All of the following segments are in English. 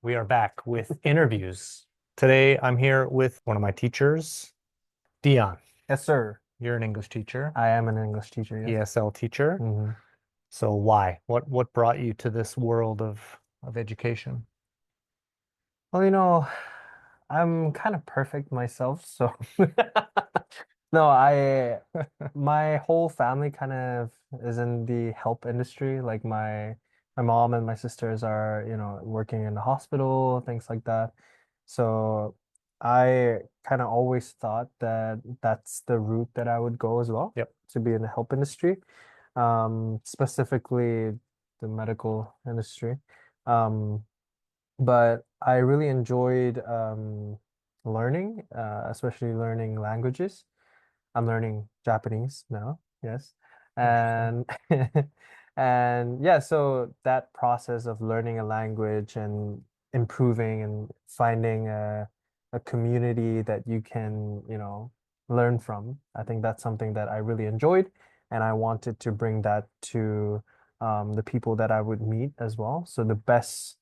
We are back with interviews. Today, I'm here with one of my teachers, Dion. Yes, sir. You're an English teacher, I am an English teacher, yes. ESL teacher. hmm So why? What brought you to this world of education? Well, I'm kind of perfect myself, so no, my whole family kind of is in the help industry. Like my mom and my sisters are, working in the hospital, things like that. So I kind of always thought that that's the route that I would go as well, Yep. to be in the help industry, specifically the medical industry. Um, but I really enjoyed learning, especially learning languages. I'm learning Japanese now, yes. Interesting. And and yeah, so that process of learning a language and improving and finding a community that you can, learn from. I think that's something that I really enjoyed, and I wanted to bring that to the people that I would meet as well. So the best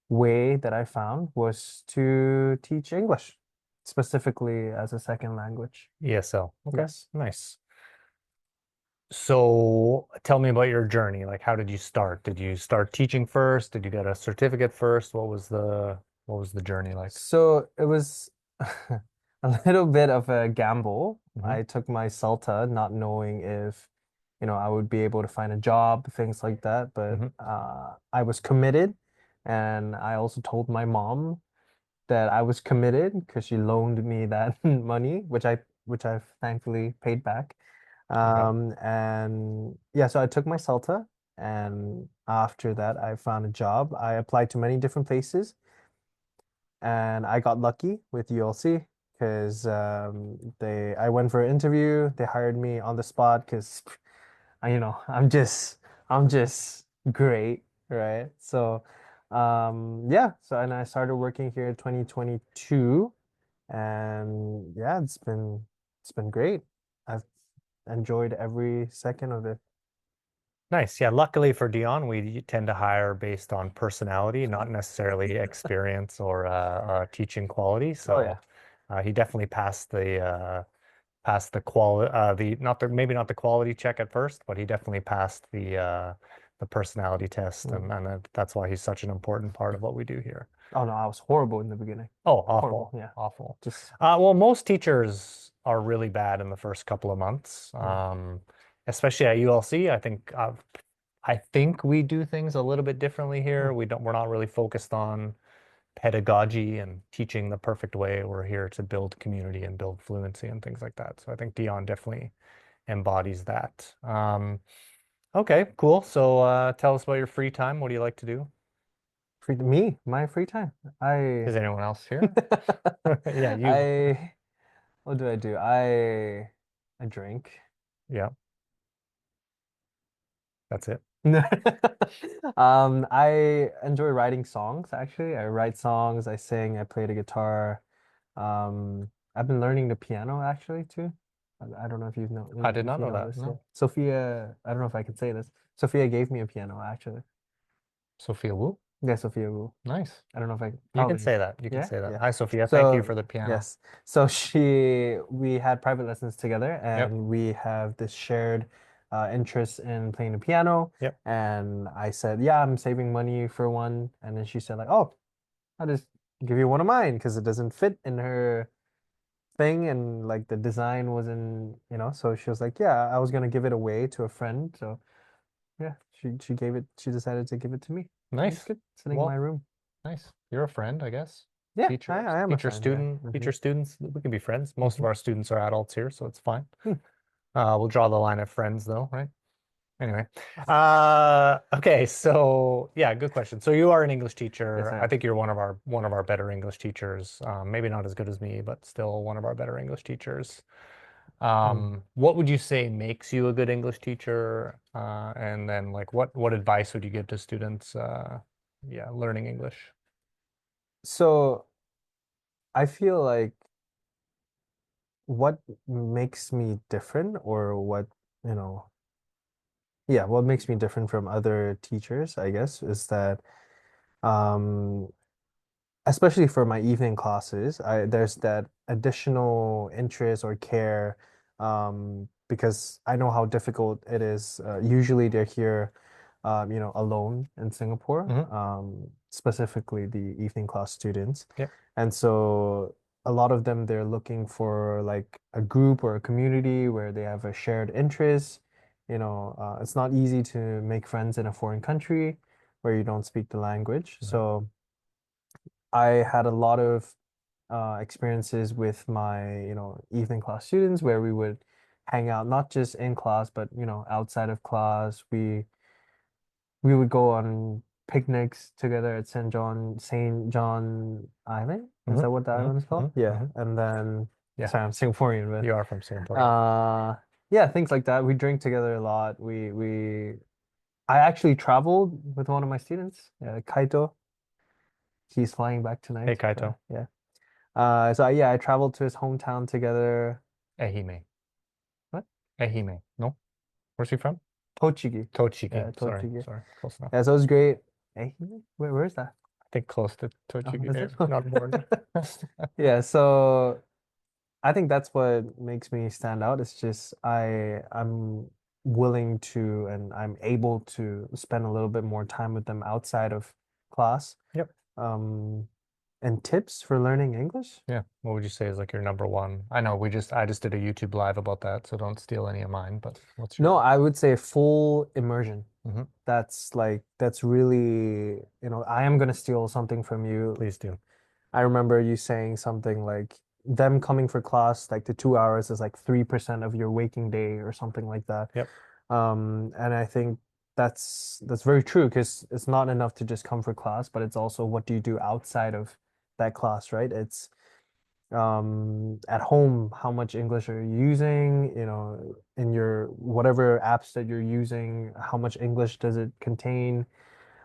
way that I found was to teach English, specifically as a second language. ESL. Okay. Yes. Nice. So tell me about your journey. Like, how did you start? Did you start teaching first? Did you get a certificate first? What was the journey like? So it was a little bit of a gamble. hmm I took my CELTA not knowing if, I would be able to find a job, things like that. But hmm I was committed. And I also told my mom that I was committed because she loaned me that money, which I've thankfully paid back. Okay. And yeah, so I took my CELTA, and after that, I found a job. I applied to many different places, and I got lucky with ULC because I went for an interview. They hired me on the spot because I'm just great, right? So yeah, so and I started working here in 2022, and yeah, it's been great. I've enjoyed every second of it. Nice. Yeah. Luckily for Dion, we tend to hire based on personality, not necessarily experience or teaching quality. Oh So yeah. he definitely passed the quality the not the maybe not the quality check at first, but he definitely passed the personality test, Mm. and that's why he's such an important part of what we do here. Oh no, I was horrible in the beginning. Oh, Horrible, awful, yeah. awful. Just Well, most teachers are really bad in the first couple of months, mm, especially at ULC. I think we do things a little bit differently mm. here. We're not really focused on pedagogy and teaching the perfect way. We're here to build community and build fluency and things like that. So I think Dion definitely embodies that. Okay, cool. So tell us about your free time. What do you like to do? my free time. I Is anyone else here? Yeah, you. I what do I do? I drink. Yeah, that's it. I enjoy writing songs actually. I write songs, I sing, I play the guitar. I've been learning the piano actually too. I don't know if I did if not you know know that. this. Yeah. No. Sophia, I don't know if I can say this. Sophia gave me a piano actually. Sophia Wu. Yeah, Sophia will. Nice. I don't know if I You can probably. say that. You can Yeah, say that. yeah. Hi, Sophia. Thank you So for the piano. yes, so we had private lessons together, Yep. and we have this shared interest in playing the piano. Yep. And I said, yeah, I'm saving money for one, and then she said like, oh, I'll just give you one of mine because it doesn't fit in her thing, and like the design wasn't, So she was like, yeah, I was gonna give it away to a friend, so yeah, she gave it. She decided to give it to me. And it's Nice. good, sitting in my Well, room. nice. You're a friend, I guess. Yeah, I, Teachers, I am a teacher, friend. Yeah. student, teacher, students. We can be friends. Most of hmm our students are adults here, so it's fine. Hmm. We'll draw the line at friends, though, right? Anyway, okay. So yeah, good question. So you are an English Yes, teacher. I I am. think you're one of our better English teachers. Maybe not as good as me, but still one of our better English teachers. Mm. What would you say makes you a good English teacher? And then like what advice would you give to students yeah, learning English? So I feel like what makes me different, or you know, what makes me different from other teachers, I guess, is that um especially for my evening classes, there's that additional interest or care, because I know how difficult it is. Usually they're here, alone in Singapore, Hmm. specifically the evening class students. Yep. And so a lot of them, they're looking for like a group or a community where they have a shared interest. It's not easy to make friends in a foreign country where you don't speak the language. Right. So I had a lot of experiences with my, evening class students where we would hang out not just in class, but outside of class. We would go on picnics together at St. John Island. Is Hmm. that what the Hmm. island is called? Hmm. Yeah. Hmm. And then, Yeah, sorry, I'm Singaporean, you are from Singapore. but Yeah. yeah, things like that. We drink together a lot. I actually traveled with one of my students, Kaito. He's flying back Hey, tonight. Kaito. Yeah. I traveled to his hometown together. Ehime. What? Ehime. No? Where's he from? Tochigi. Tochigi. Yeah, Sorry. Tochigi. Sorry. Close enough. Yeah, so it was great. Hey, where is that? I think close to Oh, Tochigi is there. Not bored. it? Yeah, so I think that's what makes me stand out. It's just I'm willing to and I'm able to spend a little bit more time with them outside of class. Yep. Um, and tips for learning English? Yeah. What would you say is like your number one? I just did a YouTube live about that, so don't steal any of mine, but what's No, your I would say full immersion. hmm That's really, I am gonna steal something from you. Please do. I remember you saying something like them coming for class, like the 2 hours is like 3% of your waking day or something like that. Yep. And I think that's very true because it's not enough to just come for class, but it's also what do you do outside of that class, right? It's at home, how much English are you using? In your whatever apps that you're using, how much English does it contain?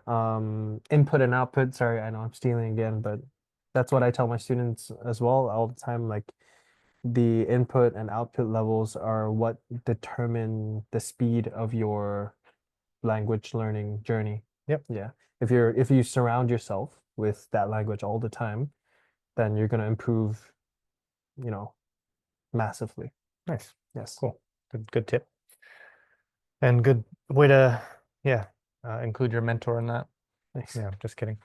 Input and output. Sorry, I know I'm stealing again, but that's what I tell my students as well all the time. Like the input and output levels are what determine the speed of your language learning journey. Yep. Yeah. If you surround yourself with that language all the time, then you're gonna improve, you know, massively. Nice. Yes. Cool. Good tip. And good way to, yeah, include your mentor in that. Nice. Yeah, just kidding.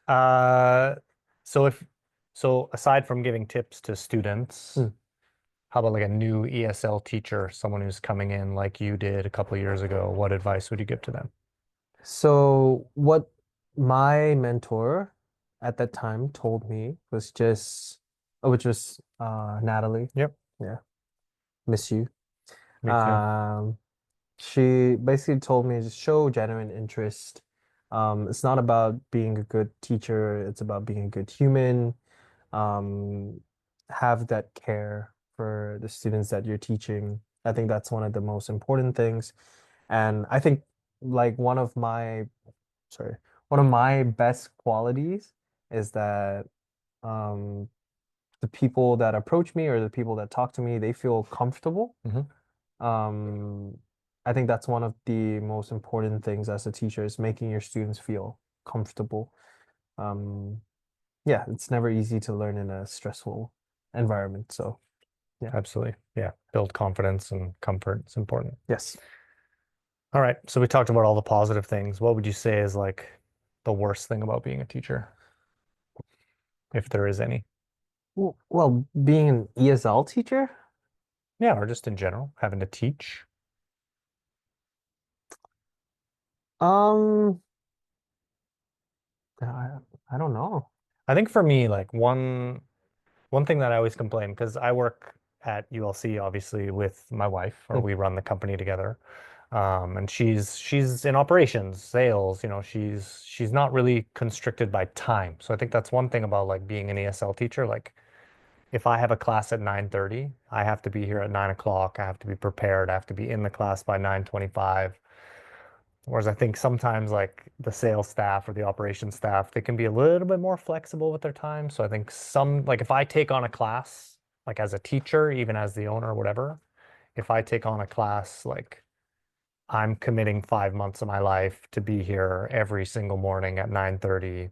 Uh, so if so aside from giving tips to students, Hmm. how about like a new ESL teacher, someone who's coming in like you did a couple of years ago? What advice would you give to them? So what my mentor at that time told me was which was Natalie. Yep, Yeah, miss you. me too. Um, she basically told me just show genuine interest. It's not about being a good teacher, it's about being a good human. Um, have that care for the students that you're teaching. I think that's one of the most important things. And I think like sorry, one of my best qualities is that um, the people that approach me or the people that talk to me, they feel comfortable. Hmm. Um, I think that's one of the most important things as a teacher is making your students feel comfortable. Um, yeah, it's never easy to learn in a stressful environment. So, yeah. Absolutely. Yeah, build confidence and comfort. It's important. Yes. All right, so we talked about all the positive things. What would you say is like the worst thing about being a teacher, if there is any? Well, being an ESL teacher, Yeah, or just in general, having to teach. um, I, I don't know. I think for me, like one thing that I always complain because I work at ULC obviously with my wife, or Hmm. we run the company together. And she's in operations, sales, she's not really constricted by time. So I think that's one thing about like being an ESL teacher. Like if I have a class at 9:30, I have to be here at 9 o'clock. I have to be prepared. I have to be in the class by 9:25. Whereas I think sometimes like the sales staff or the operations staff, they can be a little bit more flexible with their time. So I think like if I take on a class, like as a teacher, even as the owner or whatever, if I take on a class, like I'm committing 5 months of my life to be here every single morning at 9:30.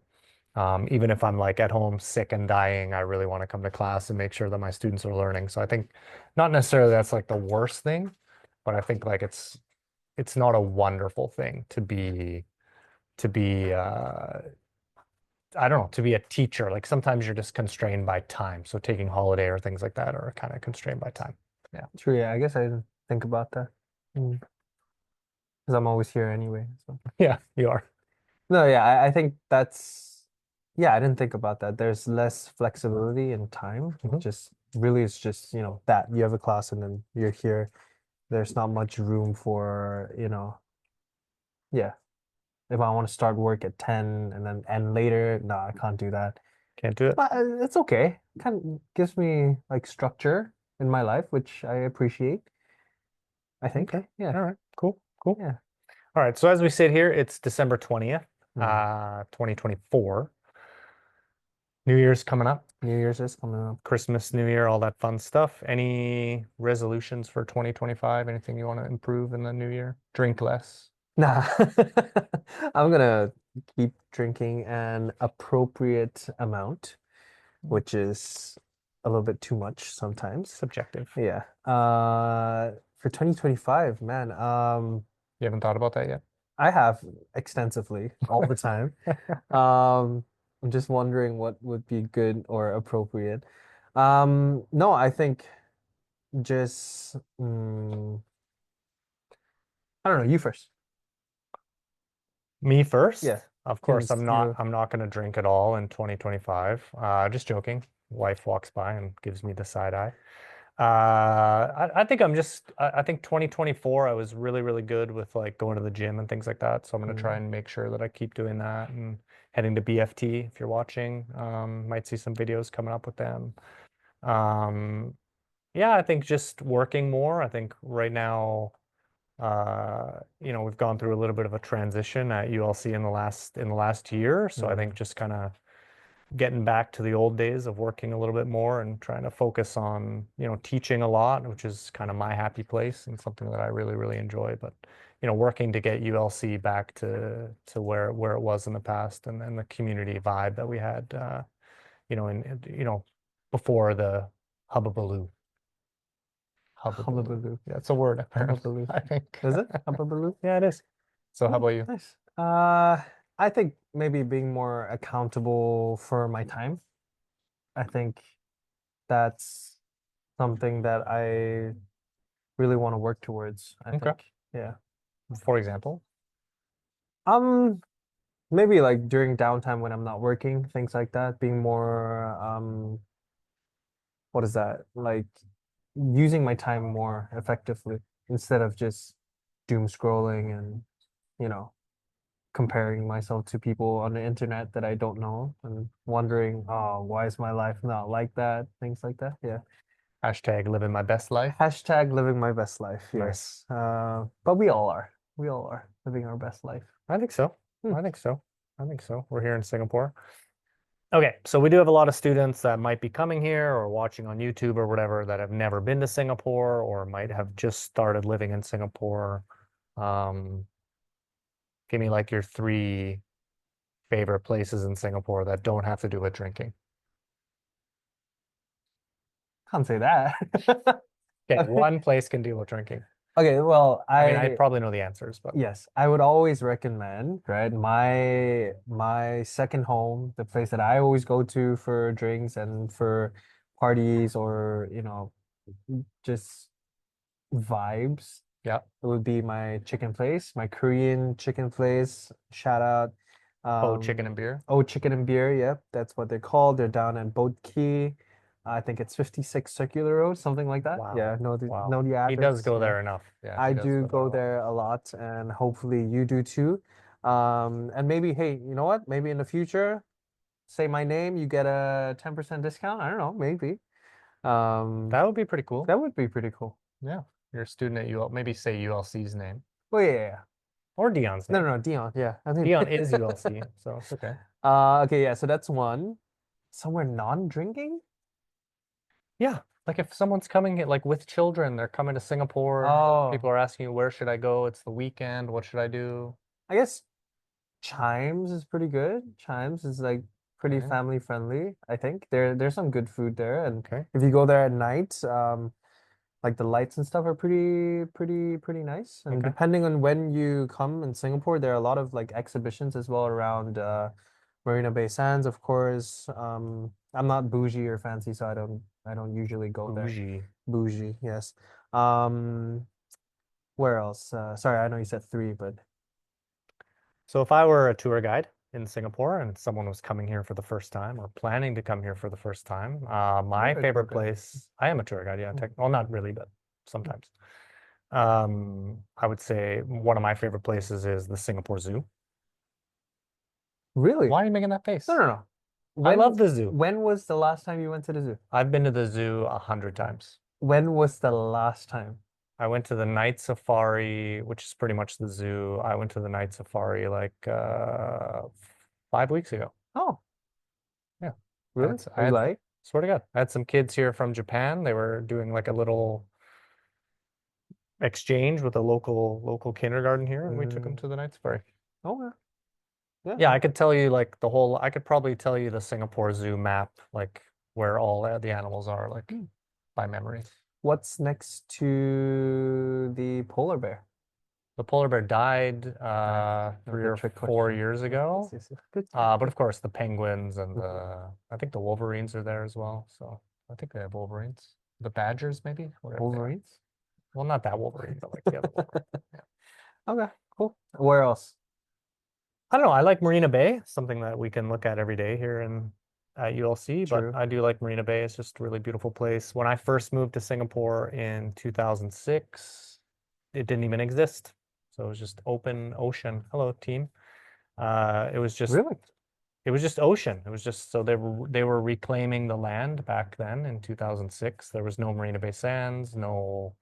Even if I'm like at home sick and dying, I really want to come to class and make sure that my students are learning. So I think not necessarily that's like the worst thing, but I think like it's not a wonderful thing to be I don't know, to be a teacher. Like sometimes you're just constrained by time. So taking holiday or things like that are kind of constrained by time. Yeah. True, yeah, I guess I didn't think about that. Because I'm always here anyway. So Yeah, you are. no, yeah, I think that's yeah, I didn't think about that. There's less flexibility in time. Mhm. Just really it's just, that you have a class and then you're here. There's not much room for, yeah. If I want to start work at 10 and then end later, no, I can't do that. Can't do it. But it's okay. Kind of gives me like structure in my life, which I appreciate, I Okay. think. Yeah. All right. Cool. Cool. Yeah. All right. So as we sit here, it's December 20th, Mm. 2024. New Year's coming up. New Year's is coming up. Christmas, New Year, all that fun stuff. Any resolutions for 2025? Anything you want to improve in the new year? Drink less. Nah, I'm gonna keep drinking an appropriate amount, which is a little bit too much sometimes. Subjective. Yeah. For 2025, man, You haven't thought about that yet? I have extensively all the time. Um, I'm just wondering what would be good or appropriate. No, I think just I don't know, you first. Me Yeah. first. Of course, Can you I'm not going to drink at all in 2025. Just joking. Wife walks by and gives me the side eye. I think I think 2024 I was really, really good with like going to the gym and things like that. So I'm going to try mm, and make sure that I keep doing that and heading to BFT if you're watching. Might see some videos coming up with them. Um, yeah, I think just working more. I think right now, we've gone through a little bit of a transition at ULC in the last year. So I think mm, just kind of getting back to the old days of working a little bit more and trying to focus on, teaching a lot, which is kind of my happy place and something that I really, really enjoy. But, working to get ULC back to where it was in the past and the community vibe that we had, before the hubbubaloo. Hubbubaloo. Hullabaloo. Yeah, it's a word apparently, Hullabaloo. I think. Is it? Hullabaloo? Yeah, it is. So how Hmm, about you? nice. I think maybe being more accountable for my time. I think that's something that I really want to work towards, I Okay. think. Yeah. For example, Um, Maybe like during downtime when I'm not working, things like that, being more what is that? Like using my time more effectively instead of just doom scrolling and, you know, comparing myself to people on the internet that I don't know and wondering, oh, why is my life not like that? Things like that. Yeah. hashtag living my best life. Hashtag living my best life. Nice. Yes. But we all are. We all are living our best life. I think so. Hmm. I think so. I think so. We're here in Singapore. Okay, so we do have a lot of students that might be coming here or watching on YouTube or whatever that have never been to Singapore or might have just started living in Singapore. Um, Give me like your three favorite places in Singapore that don't have to do with drinking. Can't say that. Okay, one place can deal with drinking. Okay, well, I mean, I probably know the answers, but yes, I would always recommend, right? My second home, the place that I always go to for drinks and for parties or, just vibes. yeah. It would be my chicken place, my Korean chicken place. Shout out. Oh, chicken and beer. Oh, Chicken and Beer. Yep, that's what they're called. They're down in Boat Key. I think it's 56 Circular Road, something like that. Wow. Yeah, Wow. know the He does address. go Yeah. there enough. Yeah, I he does do go there go a lot. there a lot, and hopefully you do too. And maybe, hey, you know what? Maybe in the future, say my name, you get a 10% discount. I don't know, maybe. Um, That would be pretty cool. that would be pretty cool. Yeah. You're a student at UL, maybe say ULC's name Oh yeah, yeah, yeah. or Dion's No, name. no, no, Dion. Yeah, I think. Dion is ULC, so it's okay. Okay, yeah. So that's one. Somewhere non-drinking? Yeah. Like if someone's coming like with children, they're coming to Singapore, Oh, people are asking you, where should I go? It's the weekend. What should I do? I guess Chimes is pretty good. Chimes is like pretty Okay. family friendly, I think. There's some good food there, and Okay. if you go there at night, like the lights and stuff are pretty nice. And Okay. depending on when you come in Singapore, there are a lot of like exhibitions as well around Marina Bay Sands, of course. I'm not bougie or fancy, so I don't usually go there. Bougie. Bougie, yes. Um, where else? Sorry, I know you said three, but So if I were a tour guide in Singapore and someone was coming here for the first time or planning to come here for the first time, my you're a tour favorite guide. place, I am a tour guide, yeah, Mm. well, not really, but sometimes. I would say one of my favorite places is the Singapore Zoo. Really? Why are you making that No, face? no, no. I When love the zoo. when was the last time you went to the zoo? I've been to the zoo 100 times. When was the last time? I went to the night safari, which is pretty much the zoo. I went to the night safari like 5 weeks ago. Oh, Yeah. really? I You had, like? swear to God, I had some kids here from Japan. They were doing like a little exchange with a local kindergarten here, and we took them Mm, to the night safari. okay. Yeah. Yeah, I could tell you like the whole, I could probably tell you the Singapore Zoo map, like where all the animals are, like Hmm. by memory. What's next to the polar bear? The polar bear died I 3 good or trick 4 question. years Yes, ago. yes, yes. Good, But good. of course, the penguins and Mhm. I think the wolverines are there as well. So I think they have wolverines. The badgers, maybe, wherever they are. Wolverines? Well, not that wolverine, but like the other wolverine. Yeah. Okay, cool. Where else? I don't know. I like Marina Bay, something that we can look at every day here in at ULC, but True. I do like Marina Bay. It's just a really beautiful place. When I first moved to Singapore in 2006, it didn't even exist. So it was just open ocean. Hello, team. Uh, it was just Really? it was just ocean. It was just so they were reclaiming the land back then in 2006. There was no Marina Bay Sands, no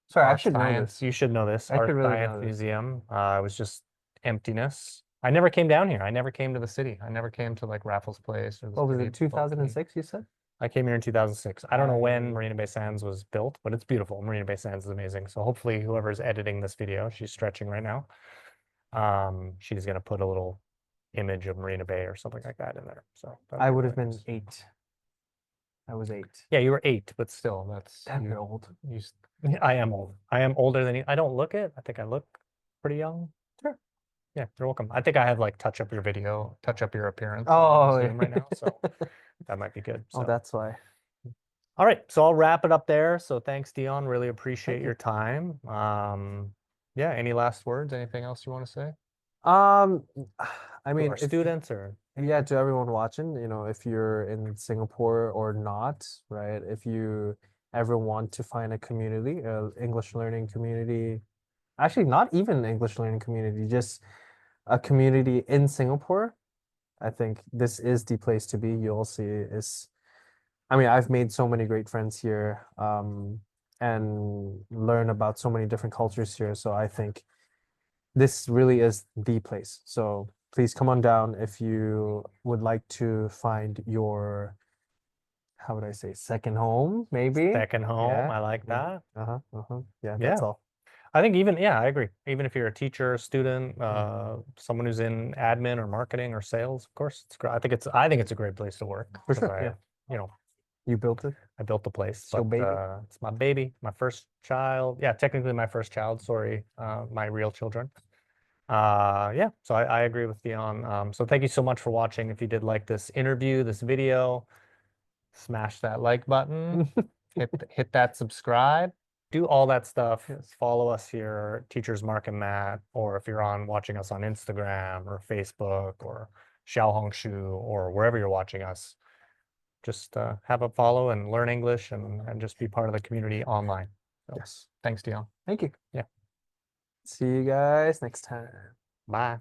Sorry, I Art should know Science. this. You should know this. I should Art really Science know this. Museum. It was just emptiness. I never came down here. I never came to the city. I never came to like Raffles Place or the What was city it, of Balcony. 2006, you said? I came here in 2006. I don't know when I Marina Bay Sands was built, but it's beautiful. Marina Bay Sands is amazing. So hopefully whoever's editing this video, she's stretching right now. She's gonna put a little image of Marina Bay or something like that in there. So that would I be would really have been nice. 8. I was 8. Yeah, you were 8, but still, that's Damn, you're old. you. I am old. I am older than you. I don't look it. I think I look pretty young. Sure. Yeah, you're welcome. I think I have like touch up your video, touch up your appearance on Oh, Zoom right now, so that might be good. oh, So, that's why. all right, so I'll wrap it up there. So thanks, Dion. Really Thank appreciate you. your time. Yeah, any last words? Anything else you want to say Um, I to mean, our if students or yeah, anything? to everyone watching, if you're in Singapore or not, right? If you ever want to find a community, English learning community, actually not even English learning community, just a community in Singapore, I think this is the place to be. You'll see is, I mean, I've made so many great friends here, and learn about so many different cultures here. So I think this really is the place. So please come on down if you would like to find your, how would I say, second home, maybe? Second home. Yeah. I like Mhm. that. Uh-huh. Uh-huh. Yeah, that's Yeah. all. I think even, yeah, I agree. Even if you're a teacher, student, Mm. someone who's in admin or marketing or sales, of course, it's great. I think it's a great place to work For because sure. Yeah. you know, You built it. I built the place, It's your but baby. it's my baby, my first child. Yeah, technically my first child. Sorry, my real children. Yeah, so I agree with Dion. So thank you so much for watching. If you did like this interview, this video, smash that like button, hit that subscribe, do all that stuff. Yes. Follow us here, Teachers Mark and Matt, or if you're on watching us on Instagram or Facebook or Xiaohongshu or wherever you're watching us, just have a follow and learn English and just be part of the community online. So Yes. thanks, Dion. Thank you. Yeah, See you guys next time. bye.